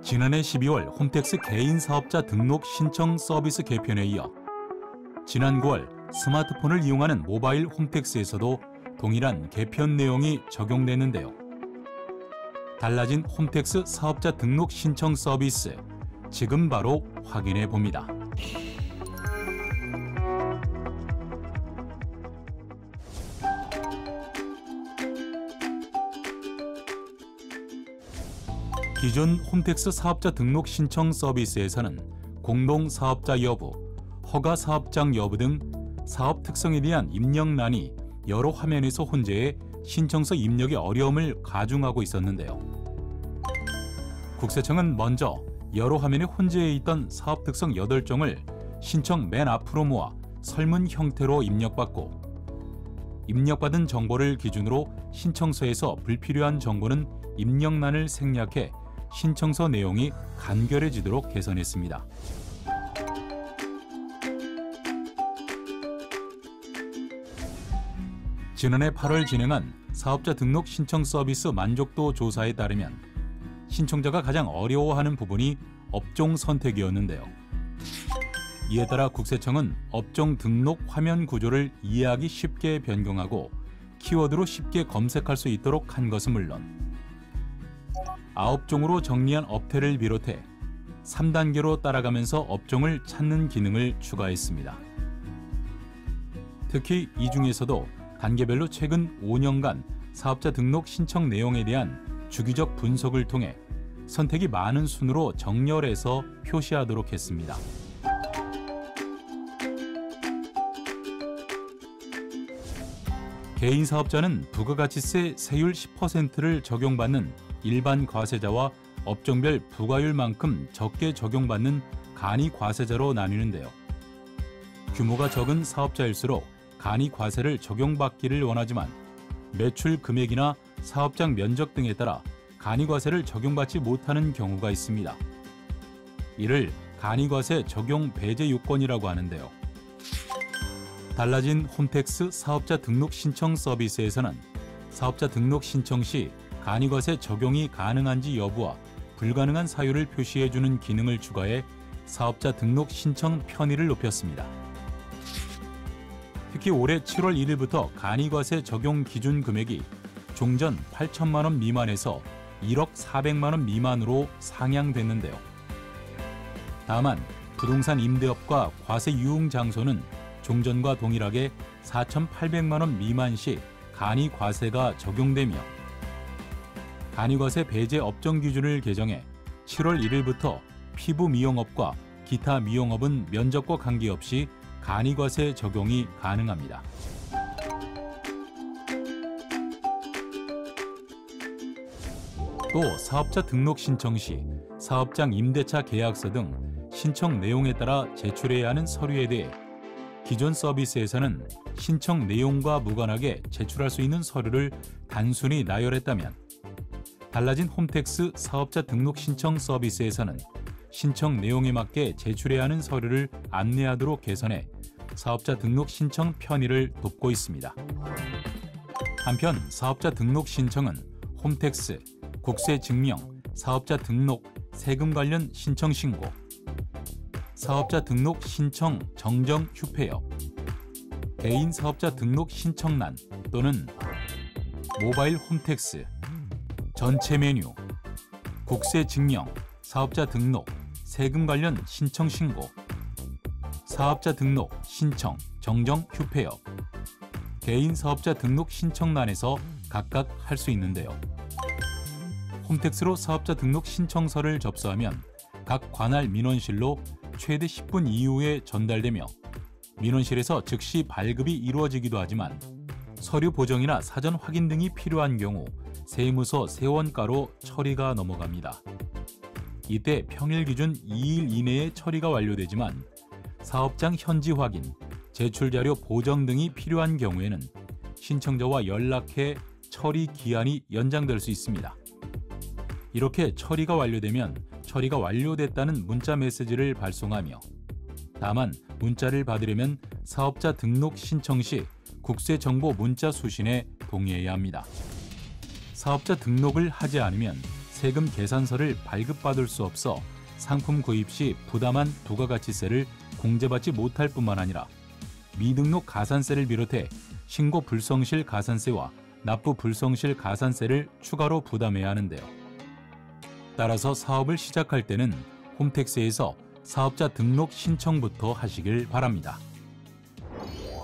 지난해 12월 홈택스 개인 사업자 등록 신청 서비스 개편에 이어 지난 9월 스마트폰을 이용하는 모바일 홈택스에서도 동일한 개편 내용이 적용됐는데요. 달라진 홈택스 사업자 등록 신청 서비스, 지금 바로 확인해 봅니다. 기존 홈택스 사업자 등록 신청 서비스에서는 공동사업자 여부, 허가사업장 여부 등 사업 특성에 대한 입력란이 여러 화면에서 혼재해 신청서 입력의 어려움을 가중하고 있었는데요. 국세청은 먼저 여러 화면에 혼재해 있던 사업 특성 8종을 신청 맨 앞으로 모아 설문 형태로 입력받고, 입력받은 정보를 기준으로 신청서에서 불필요한 정보는 입력란을 생략해 신청서 내용이 간결해지도록 개선했습니다. 지난해 8월 진행한 사업자 등록 신청 서비스 만족도 조사에 따르면 신청자가 가장 어려워하는 부분이 업종 선택이었는데요. 이에 따라 국세청은 업종 등록 화면 구조를 이해하기 쉽게 변경하고 키워드로 쉽게 검색할 수 있도록 한 것은 물론 9종으로 정리한 업태를 비롯해 3단계로 따라가면서 업종을 찾는 기능을 추가했습니다. 특히 이 중에서도 단계별로 최근 5년간 사업자 등록 신청 내용에 대한 주기적 분석을 통해 선택이 많은 순으로 정렬해서 표시하도록 했습니다. 개인 사업자는 부가가치세 세율 10%를 적용받는 일반 과세자와 업종별 부과율만큼 적게 적용받는 간이 과세자로 나뉘는데요. 규모가 적은 사업자일수록 간이 과세를 적용받기를 원하지만 매출 금액이나 사업장 면적 등에 따라 간이 과세를 적용받지 못하는 경우가 있습니다. 이를 간이과세 적용 배제 요건이라고 하는데요. 달라진 홈택스 사업자 등록 신청 서비스에서는 사업자 등록 신청 시 간이과세 적용이 가능한지 여부와 불가능한 사유를 표시해주는 기능을 추가해 사업자 등록 신청 편의를 높였습니다. 특히 올해 7월 1일부터 간이과세 적용 기준 금액이 종전 8천만 원 미만에서 1억 4백만 원 미만으로 상향됐는데요. 다만 부동산 임대업과 과세 유흥 장소는 종전과 동일하게 4,800만 원 미만 시 간이과세가 적용되며 간이과세 배제 업종 기준을 개정해 7월 1일부터 피부 미용업과 기타 미용업은 면적과 관계없이 간이과세 적용이 가능합니다. 또 사업자 등록 신청 시 사업장 임대차 계약서 등 신청 내용에 따라 제출해야 하는 서류에 대해 기존 서비스에서는 신청 내용과 무관하게 제출할 수 있는 서류를 단순히 나열했다면 달라진 홈택스 사업자 등록 신청 서비스에서는 신청 내용에 맞게 제출해야 하는 서류를 안내하도록 개선해 사업자 등록 신청 편의를 돕고 있습니다. 한편 사업자 등록 신청은 홈택스, 국세 증명, 사업자 등록, 세금 관련 신청 신고, 사업자 등록 신청 정정 휴폐업, 개인 사업자 등록 신청란 또는 모바일 홈택스, 전체 메뉴, 국세 증명, 사업자 등록, 세금 관련 신청 신고, 사업자 등록 신청 정정 휴폐업, 개인 사업자 등록 신청란에서 각각 할 수 있는데요. 홈택스로 사업자 등록 신청서를 접수하면 각 관할 민원실로 최대 10분 이후에 전달되며 민원실에서 즉시 발급이 이루어지기도 하지만 서류 보정이나 사전 확인 등이 필요한 경우 세무서 세원가로 처리가 넘어갑니다. 이때 평일 기준 2일 이내에 처리가 완료되지만 사업장 현지 확인, 제출 자료 보정 등이 필요한 경우에는 신청자와 연락해 처리 기한이 연장될 수 있습니다. 이렇게 처리가 완료되면 처리가 완료됐다는 문자 메시지를 발송하며 다만 문자를 받으려면 사업자 등록 신청 시 국세정보 문자 수신에 동의해야 합니다. 사업자 등록을 하지 않으면 세금 계산서를 발급받을 수 없어 상품 구입 시 부담한 부가가치세를 공제받지 못할 뿐만 아니라 미등록 가산세를 비롯해 신고 불성실 가산세와 납부 불성실 가산세를 추가로 부담해야 하는데요. 따라서 사업을 시작할 때는 홈택스에서 사업자 등록 신청부터 하시길 바랍니다.